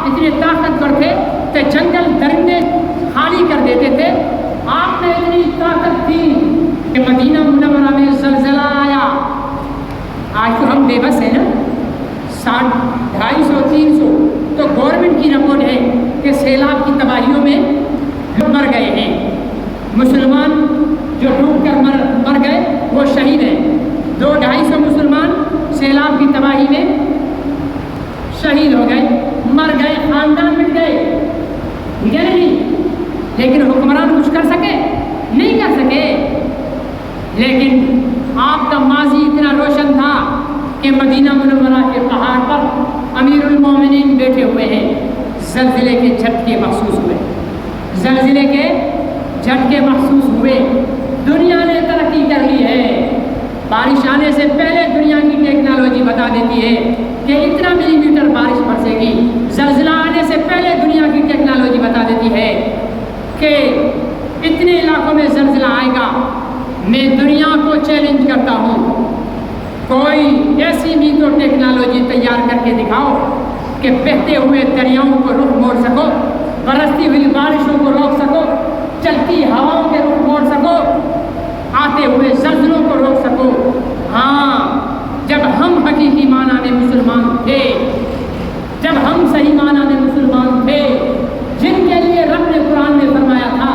آپ اتنے طاقتور تھے کہ جنگل درندے خالی کر دیتے تھے. آپ میں اتنی طاقت تھی کہ مدینہ منورہ میں زلزلہ آیا. آج تو ہم بے بس ہیں نا, 250 300 تو گورنمنٹ کی رپورٹ ہے کہ سیلاب کی تباہیوں میں مر گئے ہیں. مسلمان جو ڈوب کر مر گئے وہ شہید ہیں. 200-250 مسلمان سیلاب کی تباہی میں شہید ہو گئے, مر گئے, خاندان مٹ گئے. ٹھیک ہے نہیں, لیکن حکمران کچھ کر سکے نہیں کر سکے. لیکن آپ کا ماضی اتنا روشن تھا کہ مدینہ منورہ کے پہاڑ پر امیر المومنین بیٹھے ہوئے ہیں. زلزلے کے جھٹکے محسوس ہوئے, زلزلے کے جھٹکے محسوس ہوئے. دنیا نے ترقی کر لی ہے. بارش آنے سے پہلے دنیا کی ٹیکنالوجی بتا دیتی ہے کہ اتنا ملی میٹر بارش برسے گی. زلزلہ آنے سے پہلے دنیا کی ٹیکنالوجی بتا دیتی ہے کہ اتنے علاقوں میں زلزلہ آئے گا. میں دنیا کو چیلنج کرتا ہوں, کوئی ایسی میٹر ٹیکنالوجی تیار کر کے دکھاؤ کہ بہتے ہوئے دریاؤں کو رخ موڑ سکو, برستی ہوئی بارشوں کو روک سکو, چلتی ہواؤں کے رخ موڑ سکو, آتے ہوئے زلزلوں کو روک سکو. ہاں, جب ہم حقیقی معنی میں مسلمان تھے, جب ہم صحیح معنی میں مسلمان تھے, جن کے لیے رب نے قرآن میں فرمایا تھا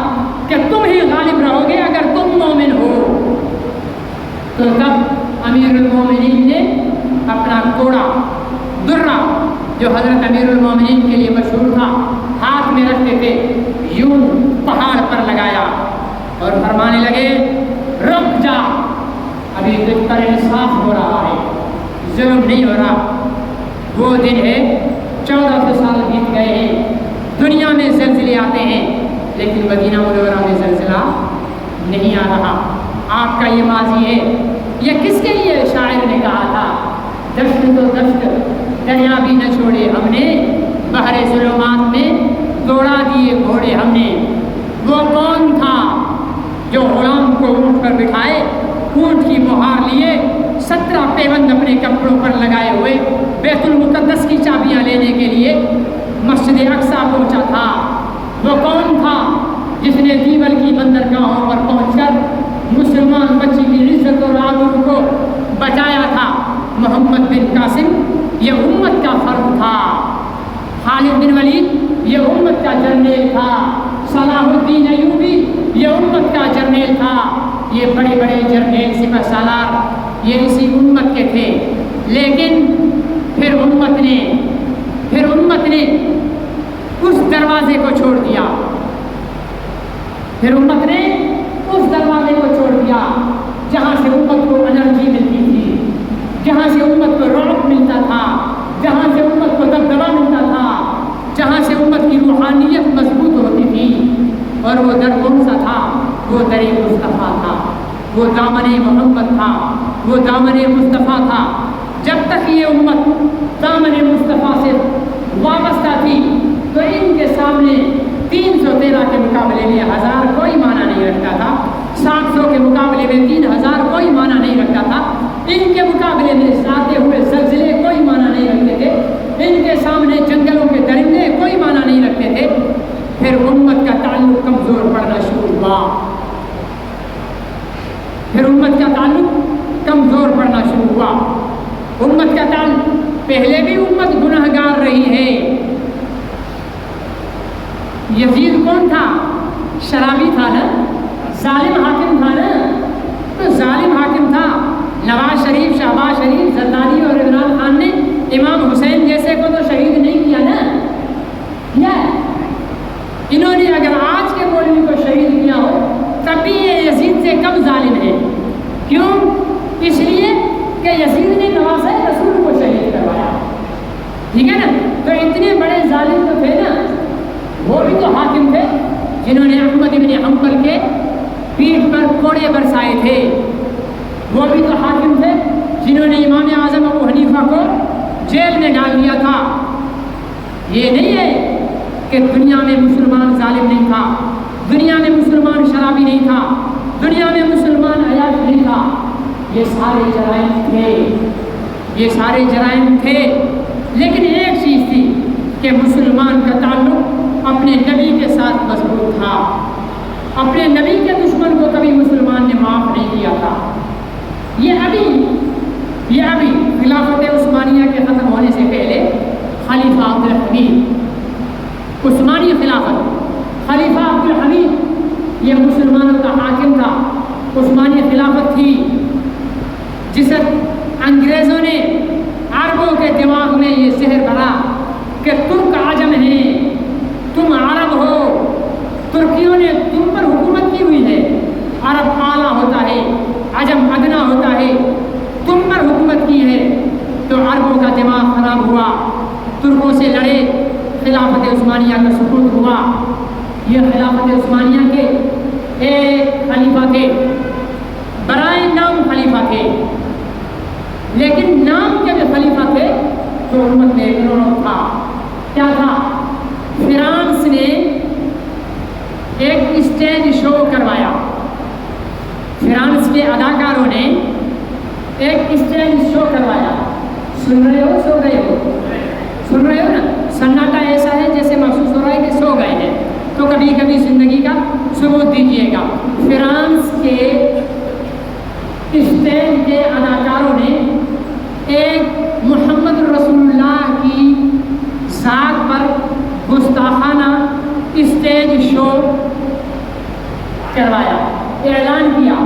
کہ تم ہی غالب رہو گے اگر تم مومن ہو, تو تب امیر المومنین نے اپنا کوڑا درہ جو حضرت امیر المومنین کے لیے مشہور تھا ہاتھ میں رکھتے تھے, یوں پہاڑ پر لگایا اور فرمانے لگے رک جا, ابھی تجھ پر انصاف ہو رہا ہے, ظلم نہیں ہو رہا. وہ دن ہے 1400 سال بیت گئے ہیں, دنیا میں زلزلے آتے ہیں لیکن مدینہ منورہ میں زلزلہ نہیں آ رہا. آپ کا یہ ماضی ہے. یہ کس کے لیے شاعر نے کہا تھا, دشت تو دشت دریا بھی نہ چھوڑے ہم نے, بحر ظلمات میں دوڑا دیے گھوڑے ہم نے. وہ کون تھا جو غلام کو اونٹ پر بٹھائے, اونٹ کی مہار لیے, 17 پیوند اپنے کپڑوں پر لگائے ہوئے بیت المقدس کی چابیاں لینے کے لیے مسجد اقصیٰ پہنچا تھا؟ وہ کون تھا جس نے دیول کی بندرگاہوں پر پہنچ کر مسلمان بچی کی عزت اور آبرو کو بچایا تھا؟ محمد بن قاسم یہ امت کا فرد تھا. خالد بن ولید یہ امت کا جرنیل تھا. صلاح الدین ایوبی یہ امت کا جرنیل تھا. یہ بڑے بڑے جرنیل سپہ سالار یہ اسی امت کے تھے. لیکن پھر امت نے اس دروازے کو چھوڑ دیا. پھر امت نے اس دروازے کو چھوڑ دیا جہاں سے امت کو انرجی ملتی تھی, جہاں سے امت کو رعب ملتا تھا, جہاں سے امت کو دبدبہ ملتا تھا, جہاں سے امت کی روحانیت مضبوط ہوتی تھی. اور وہ در کون سا تھا؟ وہ در مصطفیٰ تھا, وہ دامن محمد تھا, وہ دامن مصطفیٰ تھا. جب تک یہ امت دامن مصطفیٰ سے وابستہ تھی تو ان کے سامنے 313 کے مقابلے میں 1000 کوئی معنی نہیں رکھتا تھا. 700 کے مقابلے میں 3000 کوئی معنی نہیں رکھتا تھا. ان کے مقابلے میں آتے ہوئے زلزلے کوئی معنی نہیں رکھتے تھے. ان کے سامنے جنگلوں کے درندے کوئی معنی نہیں رکھتے تھے. پھر امت کا تعلق کمزور پڑنا شروع ہوا. پھر امت کا تعلق کمزور پڑنا شروع ہوا. امت کا تعلق, پہلے بھی امت گنہگار رہی ہے. یزید کون تھا؟ شرابی تھا نا, ظالم حاکم تھا نا. تو ظالم حاکم تھا. نواز شریف, شہباز شریف, زرداری اور عمران خان نے امام حسین جیسے کو تو شہید نہیں کیا نا. کیا انہوں نے اگر آج کے مولوی کو شہید کیا ہو تب بھی یہ یزید سے کم ظالم ہے. کیوں؟ اس لیے کہ یزید نے نواز رسول کو شہید کروایا. ٹھیک ہے نا. تو اتنے بڑے ظالم تو تھے نا, وہ بھی تو حاکم تھے جنہوں نے احمد بن حنبل کے پیٹھ پر کوڑے برسائے تھے. وہ بھی تو حاکم تھے جنہوں نے امام اعظم ابو حنیفہ کو جیل میں ڈال دیا تھا. یہ نہیں ہے کہ دنیا میں مسلمان ظالم نہیں تھا, دنیا میں مسلمان شرابی نہیں تھا, دنیا میں مسلمان عیاش نہیں تھا. یہ سارے جرائم تھے, یہ سارے جرائم تھے. لیکن ایک چیز تھی کہ کہ مسلمان کا تعلق اپنے نبی کے ساتھ مضبوط تھا، اپنے نبی کے دشمن کو کبھی مسلمان نے معاف نہیں کیا تھا۔ یہ ابھی خلافت عثمانیہ کے ختم ہونے سے پہلے خلیفہ عبدالحمید، عثمانی خلافت، خلیفہ عبدالحمید یہ مسلمانوں کا حاکم تھا، عثمانی خلافت تھی جسے انگریزوں نے عربوں کے دماغ میں یہ زہر بھرا کہ ترک عجم ہیں، تم عرب ہو، ترکیوں نے تم پر حکومت کی ہوئی ہے، عرب اعلیٰ ہوتا ہے، عجم ادنا ہوتا ہے، تم پر حکومت کی ہے۔ تو عربوں کا دماغ خراب ہوا، ترکوں سے لڑے، خلافت عثمانیہ کا سقوط ہوا۔ یہ خلافت عثمانیہ کے ایک خلیفہ تھے، برائے نام خلیفہ تھے، لیکن نام کے جو خلیفہ تھے تو امت میں ایک رونق تھا۔ کیا تھا؟ فرانس نے ایک اسٹیج شو کروایا، فرانس کے اداکاروں نے ایک اسٹیج شو کروایا۔ سن رہے ہو؟ سو گئے ہو؟ سن رہے ہو نا؟ سناٹا ایسا ہے جیسے محسوس ہو رہا ہے کہ سو گئے ہیں، تو کبھی کبھی زندگی کا ثبوت دیجیے گا۔ فرانس کے اسٹیج کے اداکاروں نے ایک محمد رسول اللہ کی ذات پر گستاخانہ اسٹیج شو کروایا، اعلان کیا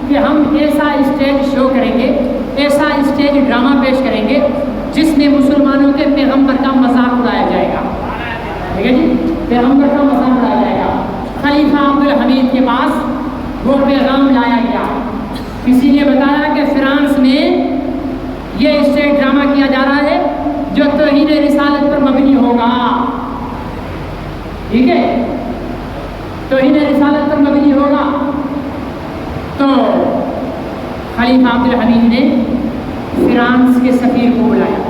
کہ ہم ایسا اسٹیج شو کریں گے، ایسا اسٹیج ڈرامہ پیش کریں گے جس میں مسلمانوں کے پیغمبر کا مذاق اڑایا جائے گا۔ ٹھیک ہے جی، پیغمبر کا مذاق اڑایا جائے گا۔ خلیفہ عبدالحمید کے پاس وہ پیغام لایا گیا، کسی نے بتایا کہ فرانس میں یہ اسٹیج ڈرامہ کیا جا رہا ہے جو توہین رسالت پر مبنی ہوگا۔ ٹھیک ہے، توہین رسالت پر مبنی ہوگا۔ تو خلیفہ عبدالحمید نے فرانس کے سفیر کو بلایا،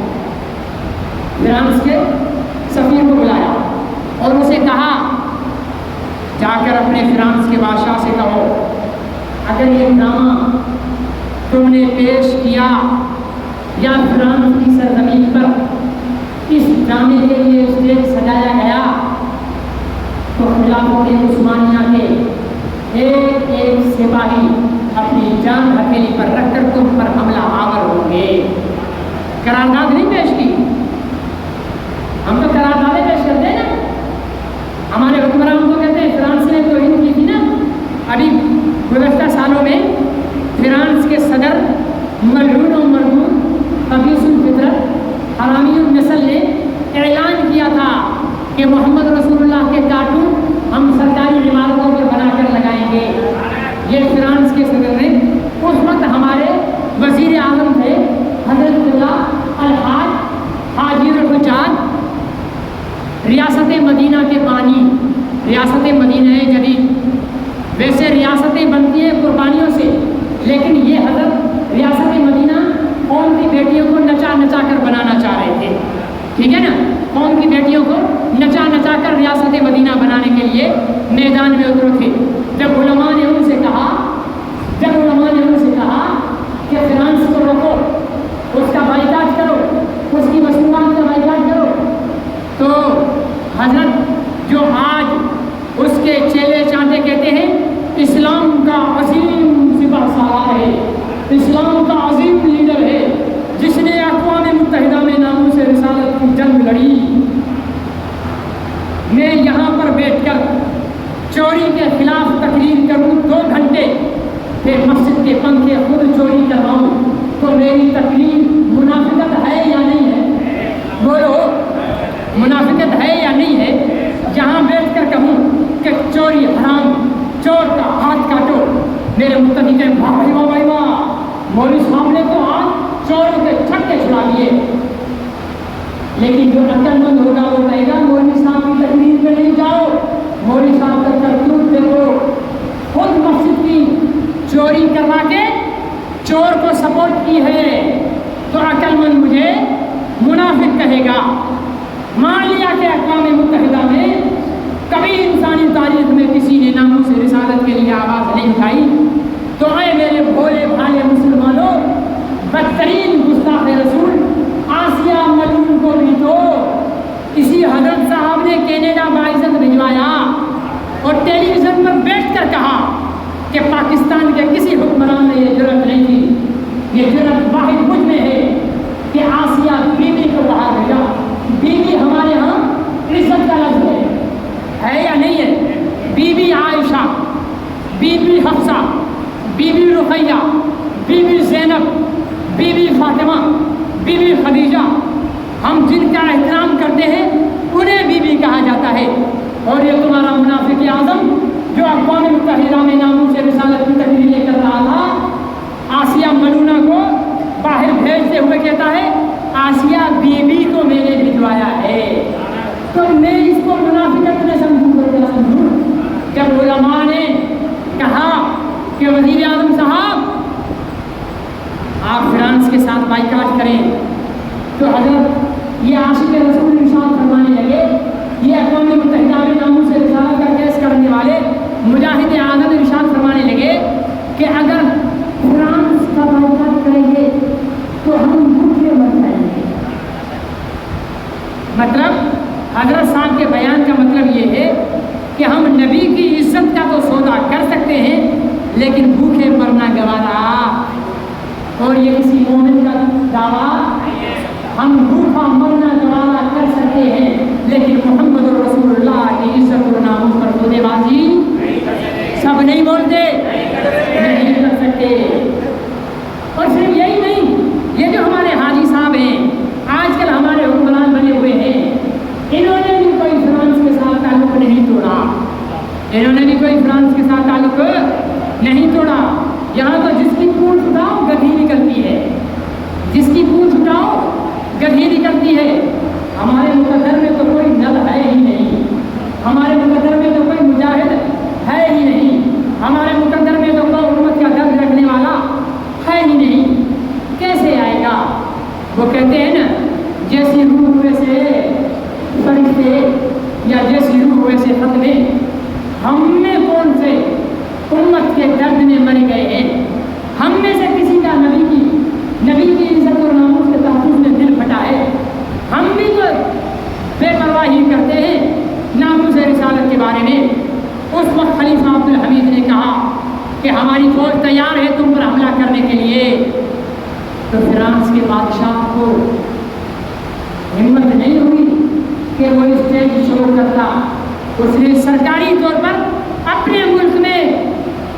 فرانس کے سفیر کو بلایا اور اسے کہا جا کر اپنے فرانس کے بادشاہ سے کہو اگر یہ ڈرامہ تم نے پیش کیا یا فرانس کی سرزمین پر اس ڈرامے کے لیے اسٹیج سجایا گیا تو خلافت عثمانیہ کے ایک ایک سپاہی اپنی جان ہتھیلی پر رکھ کر تم پر حملہ آور ہوں گے۔ قرارداد نہیں پیش کی، ہم تو قراردادیں پیش کرتے ہیں نا، ہمارے حکمران کو کہتے ہیں فرانس نے تو ان کی تھی نا۔ ابھی گزشتہ سالوں میں فرانس کے صدر ملعون و مرعون خبیث الفطرت حرامی النسل نے اعلان کیا تھا کہ محمد رسول اللہ کے کارٹون ہم سرکاری عمارتوں پر بنا کر لگائیں گے۔ یہ فرانس کے صدر نے، اس وقت ہمارے وزیر اعظم تھے حضرت اللہ الحاج حاجی الحجاج، ریاست مدینہ کے بانی، ریاست مدینہ جدید، ویسے ریاستیں بنتی ہیں قربانیوں سے، لیکن یہ حضرت ریاست مدینہ قوم کی بیٹیوں کو نچا نچا کر بنانا چاہ رہے تھے۔ ٹھیک ہے نا، قوم کی بیٹیوں کو نچا نچا کر ریاست مدینہ بنانے کے لیے میدان میں اترے تھے۔ جب علماء نے ان سے کہا کہ فرانس کو روکو، اس کا بائیکاٹ کرو، اس کی مصنوعات کا بائیکاٹ کرو، تو حضرت جو آج اس کے چیلے چانٹے کہتے ہیں اسلام کا عظیم سپہ سالار ہے، اسلام کا عظیم لیڈر ہے جس نے اقوام متحدہ میں ناموس رسالت کی جنگ لڑی، میں یہاں پر بیٹھ کر چوری کے خلاف تقریر کروں 2 گھنٹے، پھر مسجد کے پنکھے خود چوری کرواؤں، تو میری تقریر منافقت ہے یا نہیں ہے؟ بولو، منافقت ہے یا نہیں ہے؟ جہاں بیٹھ کر کہوں کہ چوری حرام، چور کا ہاتھ کاٹو، میرے متحدین کہیں واہ بھائی واہ، مولوی صاحب نے تو آج چوروں کے چھکے چھڑا دیے۔ لیکن جو عقل مند ہوگا وہ کہے گا مولوی صاحب کی تقریر میں نہیں جاؤ، مولوی صاحب کا کرتوت دیکھو، خود مسجد کی چوری کروا کے چور کو سپورٹ کی ہے، تو عقل مند مجھے منافق کہے گا۔ مان لیا کہ اقوام متحدہ میں کبھی انسانی تاریخ میں کسی نے ناموس رسالت کے لیے آواز نہیں اٹھائی، تو اے میرے بھولے بھالے مسلمانوں، بدترین گستاخ رسول آسیہ ملعون کو بھی تو اسی حضرت اور ٹیلی ویژن پر بیٹھ کر کہا کہ پاکستان کے کسی حکمران نے یہ جرأت نہیں کی، یہ جرأت واحد مجھ میں ہے کہ آسیہ بیوی کو باہر بھیجا۔ بیوی ہمارے ہاں عزت کا لفظ ہے یا نہیں ہے؟ Bibi Aisha, Bibi Hafsa, Bibi Ruqayya, Bibi Zainab, Bibi Fatima, Bibi Khadija, ہم جن کا احترام کرتے ہیں انہیں بی بی کہا جاتا ہے۔ اور یہ تمہارا منافق اعظم جو اقوام متحدہ میں ناموس رسالت کی تقریریں کر رہا تھا، آسیہ ملونہ کو باہر بھیجتے ہوئے کہتا ہے آسیہ بی بی کو میں نے بھجوایا ہے۔ تو میں اس کو منافقت میں سمجھوں تو کیا سمجھوں؟ جب علماء نے کہا کہ وزیر اعظم صاحب آپ فرانس کے ساتھ بائیکاٹ کریں، تو حضرت یہ عاشق رسول ارشاد فرمانے لگے، یہ اقوام متحدہ میں ناموس رسالت کا کیس کرنے والے مجاہد اعظم ارشاد فرمانے لگے کہ اگر فرانس کا بائیکاٹ کریں گے تو ہم بھوکے مر جائیں گے۔ مطلب حضرت صاحب کے بیان کا مطلب یہ ہے کہ ہم نبی کی عزت کا تو سودا کر سکتے ہیں لیکن بھوکے مرنا گوارا۔ اور یہ کسی مومن کا دعویٰ، ہم بھوکا مرنا گوارا کر سکتے ہیں لیکن محمد رسول اللہ کی عزت و ناموس پر سودے بازی سب نہیں بولتے، نہیں کر سکتے۔ اور صرف یہی نہیں، یہ جو ہمارے حاجی صاحب ہیں آج کل ہمارے حکمران بنے ہوئے ہیں، انہوں نے بھی کوئی فرانس کے ساتھ تعلق نہیں توڑا، انہوں نے بھی کوئی فرانس کے ساتھ تعلق نہیں توڑا۔ یہاں تو جس کی پونچھ اٹھاؤ گدھی نکلتی ہے، جس کی پونچھ اٹھاؤ گدھی نکلتی ہے۔ ہمارے مقدر میں تو کوئی نل ہے ہی نہیں، ہمارے مقدر میں تو کوئی مجاہد ہے ہی نہیں، ہمارے مقدر میں تو کوئی امت کا درد رکھنے والا ہے ہی نہیں۔ کیسے آئے گا؟ وہ کہتے ہیں نا جیسی روح ویسے فرشتے یا جیسی روح ویسے فتوے، ہم میں کون سے امت کے درد میں مر گئے ہیں؟ ہم میں سے کسی کا نبی کی عزت اور ناموس کے تحفظ میں دل پھٹا ہے؟ ہم بھی تو بے پرواہی کرتے ہیں ناموس رسالت کے بارے میں۔ اس وقت خلیفہ عبدالحمید نے کہا کہ ہماری فوج تیار ہے تم پر حملہ کرنے کے لیے۔ تو فرانس کے بادشاہ کو ہمت نہیں ہوئی کہ وہ اسٹیج شو کرتا، اس نے سرکاری طور پر اپنے ملک میں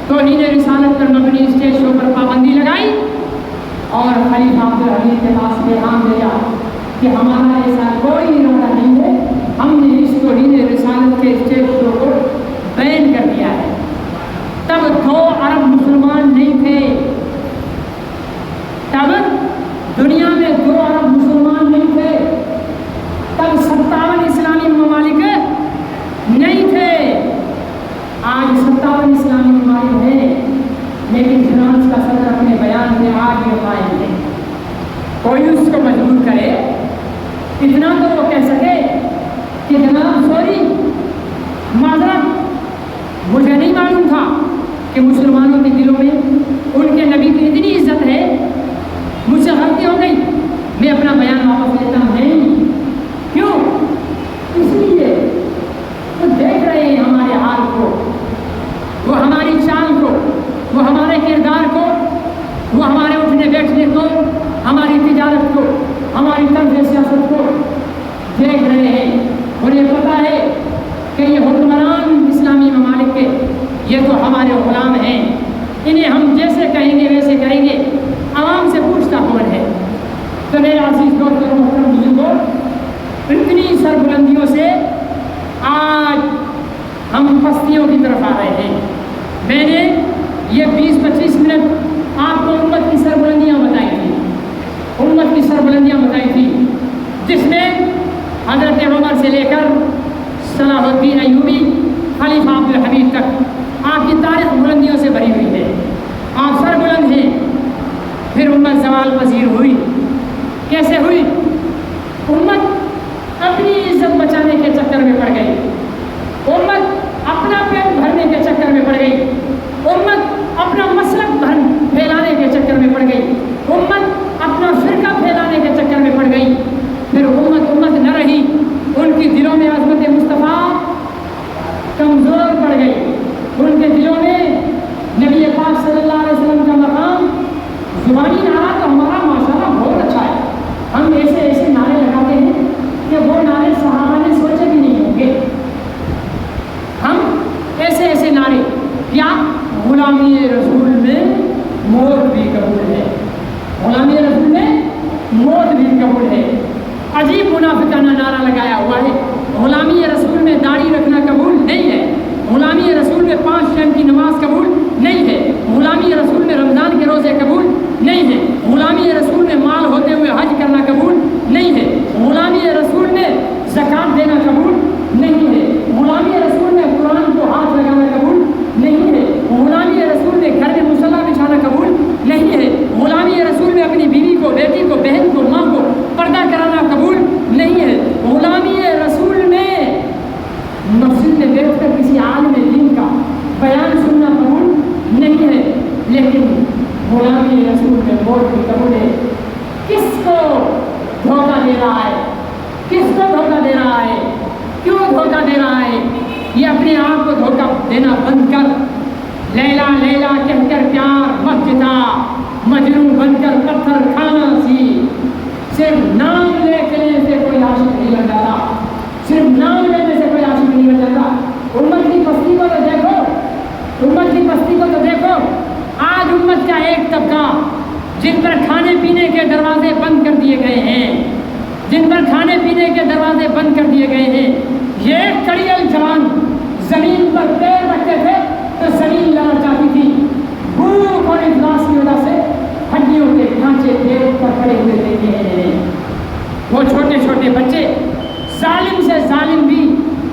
توہین رسالت پر مبنی اسٹیج شو پر پابندی لگائی اور خلیفہ عبدالحمید کے پاس پیغام دیا کہ ہمارا ایسا کوئی ارادہ نہیں ہے، ہم نے اس توہین رسالت کے اسٹیج شو کو بین کر دیا ہے۔ تب 2 ارب مسلمان نہیں تھے، تب دنیا میں 2 ارب مسلمان نہیں تھے، تب 57 اسلامی ممالک نہیں تھے۔ آج 57 اسلامی ممالک ہیں لیکن فرانس کا صدر اپنے بیان میں آج یہ قائم ہے۔ کوئی اس کو مجبور کرے، اتنا تو وہ کہہ سکے کہ جناب سوری معذرت، مجھے نہیں معلوم تھا کہ مسلمانوں کے دلوں میں ان کے نبی کی اتنی عزت ہے، مجھ سے غلطی ہو گئی، میں اپنا بیان واپس لیتا ہوں۔ نہیں، کیوں؟ اس لیے وہ دیکھ رہے ہیں ہمارے حال کو، وہ ہماری چال کو، وہ ہمارے کردار کو، وہ ہمارے اٹھنے بیٹھنے کو، ہماری تجارت کو، ہماری طرز سیاست کو دیکھ رہے ہیں۔ انہیں پتہ ہے کہ یہ حکمران اسلامی ممالک کے یہ تو ہمارے غلام ہیں، انہیں ہم جیسے کہیں گے ویسے کریں گے، عوام سے پوچھتا کون ہے؟ تو میرے عزیز دوستوں اور محترم بزرگوں، اتنی سربلندیوں سے آج ہم پستیوں کی طرف آ رہے ہیں۔ میں نے یہ 20-25 منٹ آپ کو امت کی سربلندیاں بتائی تھی، امت کی سربلندیاں بتائی تھی، جس میں حضرت عمر سے لے کر صلاح الدین ایوبی، خلیفہ عبدالحمید تک آپ کی تاریخ بلندیوں سے بھری ہوئی ہے۔ آپ سربلند ہیں۔ پھر امت زوال پذیر ہوئی۔ کیسے ہوئی؟ امت اپنی عزت بچانے کے چکر میں پڑ گئی، امت اپنا پیٹ بھرنے کے چکر میں پڑ گئی، امت اپنا مسلک پھیلانے کے چکر میں پڑ گئی، امت اپنا فرقہ پھیلانے کے چکر میں پڑ گئی۔ پھر امت نہ رہی، ان کی دلوں میں عظمت مصطفیٰ کمزور پڑ نعرہ لگایا ہوا ہے۔ غلامی رسول میں داڑھی رکھنا قبول نہیں ہے، غلامی رسول میں 5 ٹائم کی نماز قبول نہیں ہے، غلامی رسول میں رمضان کے روزے قبول نہیں ہے، غلامی رسول میں مال ہوتے ہوئے حج کرنا قبول نہیں ہے، غلامی رسول میں زکوٰۃ دینا قبول نہیں ہے، غلامی رسول میں قرآن کو ہاتھ لگانا قبول نہیں ہے، غلامی رسول میں گھر میں مصلی بچھانا قبول نہیں ہے، غلامی رسول میں اپنی بیوی کو، بیٹی کو، بہن کو، ماں کو پردہ کرانا قبول نہیں ہے، غلامی رسول میں مسجد میں بیٹھ کر کسی عالم دین کا بیان سننا قبول نہیں ہے، لیکن غلامی رسول میں ووٹ بھی قبول ہے۔ کس کو دھوکہ دے رہا ہے؟ کس کو دھوکہ دے رہا ہے؟ کیوں دھوکہ دے رہا ہے؟ یہ اپنے آپ کو دھوکہ دینا بند کر۔ لیلا لیلا کہہ کر پیار مت جتا، مجنون بن کر پتھر کھانا سیکھ۔ صرف نام لے کے سے کوئی عاشق نہیں بن جاتا، صرف نام لینے سے کوئی عاشق نہیں بن جاتا۔ امت کی پستی کو تو دیکھو، امت کی پستی کو تو دیکھو۔ آج امت کا ایک طبقہ جن پر کھانے پینے کے دروازے بند کر دیے گئے ہیں، جن پر کھانے پینے کے دروازے بند کر دیے گئے ہیں، یہ کڑیل جوان زمین پر پیر رکھتے تھے تو زمین لانا چاہتی تھی، بھوک اور افلاس کی وجہ سے ہڈیوں کے ڈھانچے پیٹ پر پڑے ہوئے دیکھے ہیں۔ وہ چھوٹے چھوٹے بچے، ظالم سے ظالم بھی،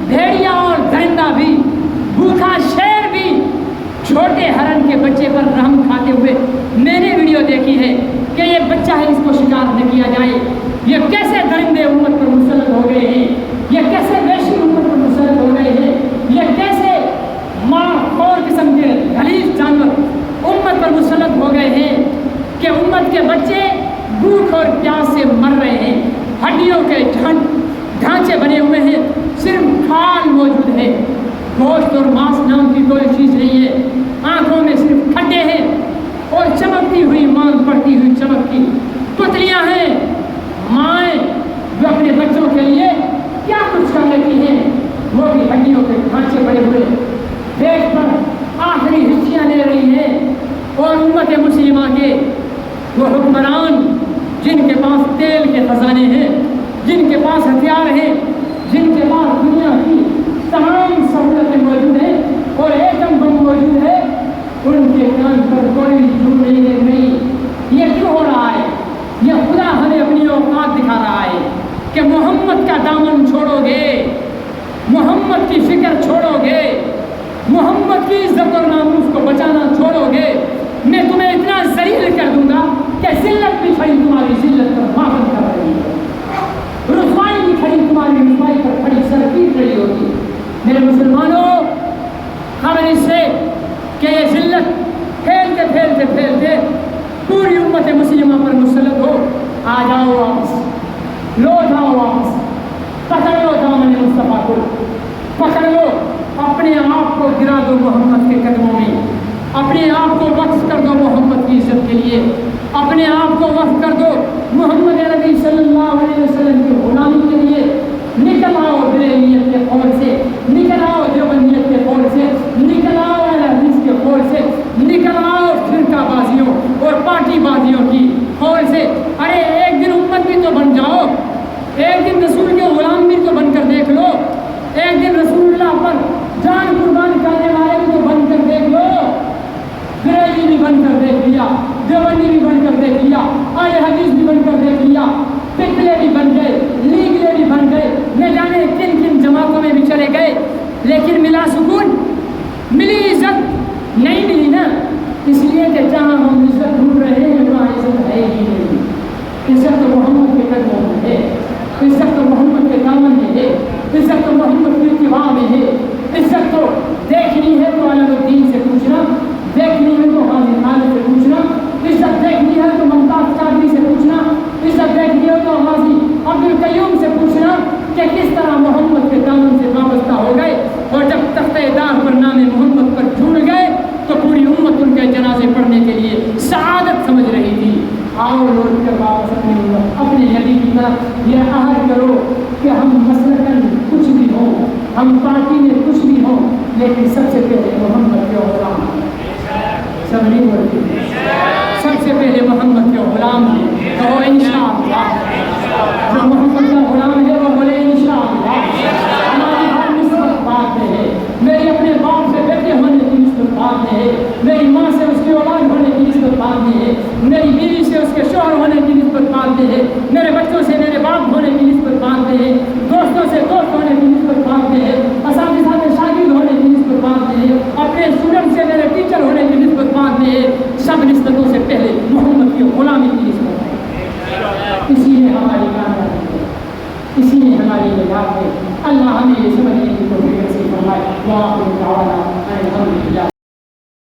بھیڑیا اور درندہ بھی، بھوکا شیر بھی چھوٹے ہرن کے بچے پر رحم کھاتے ہوئے میں نے ویڈیو دیکھی ہے کہ یہ بچہ ہے، اس کو شکار نہ کیا جائے۔ یہ کیسے درندے امت پر مسلط ہو گئے ہیں، یہ کیسے وحشی امت پر مسلط ہو گئے ہیں، یہ کیسے مار خور قسم کے غلیظ جانور امت پر مسلط ہو گئے ہیں کہ امت کے بچے بھوک اور پیاس سے مر رہے ہیں، ہڈیوں کے ڈھانچے بنے ہوئے ہیں، صرف کھال موجود ہے، گوشت اور ماس نام کی کوئی چیز نہیں ہے، آنکھوں میں صرف کھڈے ہیں اور چمکتی ہوئی مانگ پڑتی ہوئی چمک کی پتلیاں ہیں۔ مائیں جو اپنے بچوں کے لیے کیا کچھ کر لیتی ہیں، وہ بھی ہڈیوں کے ڈھانچے بڑے ہوئے پیٹ پر آخری حصیاں لے رہی ہیں۔ اور امت مسلمہ کے وہ حکمران جن کے پاس تیل کے خزانے ہیں، جن کے پاس ہتھیار ہیں، جن کے پاس دنیا کی تمام سہولتیں موجود ہیں اور ایٹم بم موجود ہے، ان کے کان پر کوئی جھوٹ نہیں دیکھ رہی۔ یہ کیوں ہو رہا ہے؟ یہ خدا ہمیں اپنی اوقات دکھا رہا ہے کہ محمد کا دامن چھوڑو گے، محمد کی فکر چھوڑو گے، محمد کی عزت اور ناموس کو بچانا چھوڑو گے، میں تمہیں اتنا ذلیل کر دوں گا کہ ذلت بھی کھڑی تمہاری ذلت پر معافن کر رہی ہے، رسوائی بھی کھڑی تمہاری رسوائی پر کھڑی سر پیٹ رہی ہوگی۔ میرے مسلمانوں، خبر اس سے کہ یہ ذلت پھیلتے پھیلتے پھیلتے پوری امت مسلمہ پر مسلط ہو، آ جاؤ واپس، لوٹ آؤ واپس، پکڑ لو دامن مصطفیٰ کو، پکڑ لو، اپنے آپ کو گرا دو محمد کے قدموں میں، اپنے آپ کو وقف کر دو محمد کی عزت کے لیے، اپنے آپ کو وقف کر دو محمد نبی صلی اللہ علیہ وسلم کی غلامی کے لیے۔ نکل آؤ بریلیت کے خور سے، نکل آؤ دیوبندیت کے خور سے، نکل آؤ اہل حدیث کے خور سے، نکل آؤ فرقہ بازیوں اور پارٹی بازیوں کی خور سے۔ ارے ایک دن امت بھی تو بن جاؤ، ایک دن رسول کے غلام بھی تو بن کر دیکھ لو، ایک دن رسول اللہ پر جان قربان کرنے والے بھی تو بن کر دیکھ لو۔ بریلی بھی بن کر دیکھ لیا، دیوبندی بھی بن کر دیکھ لیا، اہل حدیث بھی بن کر دیکھ لیا، پتلے بھی بن گئے، لیگلے بھی بن گئے، نہ جانے کن کن جماعتوں میں بھی چلے گئے، لیکن ملا سکون؟ ملی عزت؟ نہیں ملی نا، اس لیے کہ جہاں ہم عزت ڈھونڈ رہے ہیں وہاں عزت ہے ہی نہیں۔ عزت تو محمد کے قدموں میں ہے، عزت تو محمد کے دامن میں ہے، عزت تو محمد کی اتباع میں ہے، عزت تو دیکھنی ہے تو علم الدین سے پوچھنا، دیکھنی ہے تو حاضر خالد سے پوچھنا، عزت دیکھنی ہے تو ممتاز قادری سے پوچھنا، عزت دیکھنی ہے تو حاضر عبدالقیوم سے پوچھنا کہ کس طرح محمد کے دامن سے وابستہ ہو گئے، اور جب تختہ دار پر نام محمد پر جھول گئے تو پوری امت ان کے جنازے پڑھنے کے لیے سعادت سمجھ رہی تھی۔ آؤ لوٹ کر واپس اپنی امت، اپنے نبی کی طرف یہ عہد کرو کہ ہم مسلکن کچھ بھی ہوں، ہم پارٹی میں کچھ بھی ہوں، لیکن سب سے پہلے محمد کے غلام، سب نہیں بولتے، سب سے پہلے محمد کے غلام ہیں۔ تو انشاءاللہ جو محمد کا غلام ہے وہ بولے اللہ ہمیں یہ سمجھنے کی توفیق نصیب فرمائے۔ وآخر دعوانا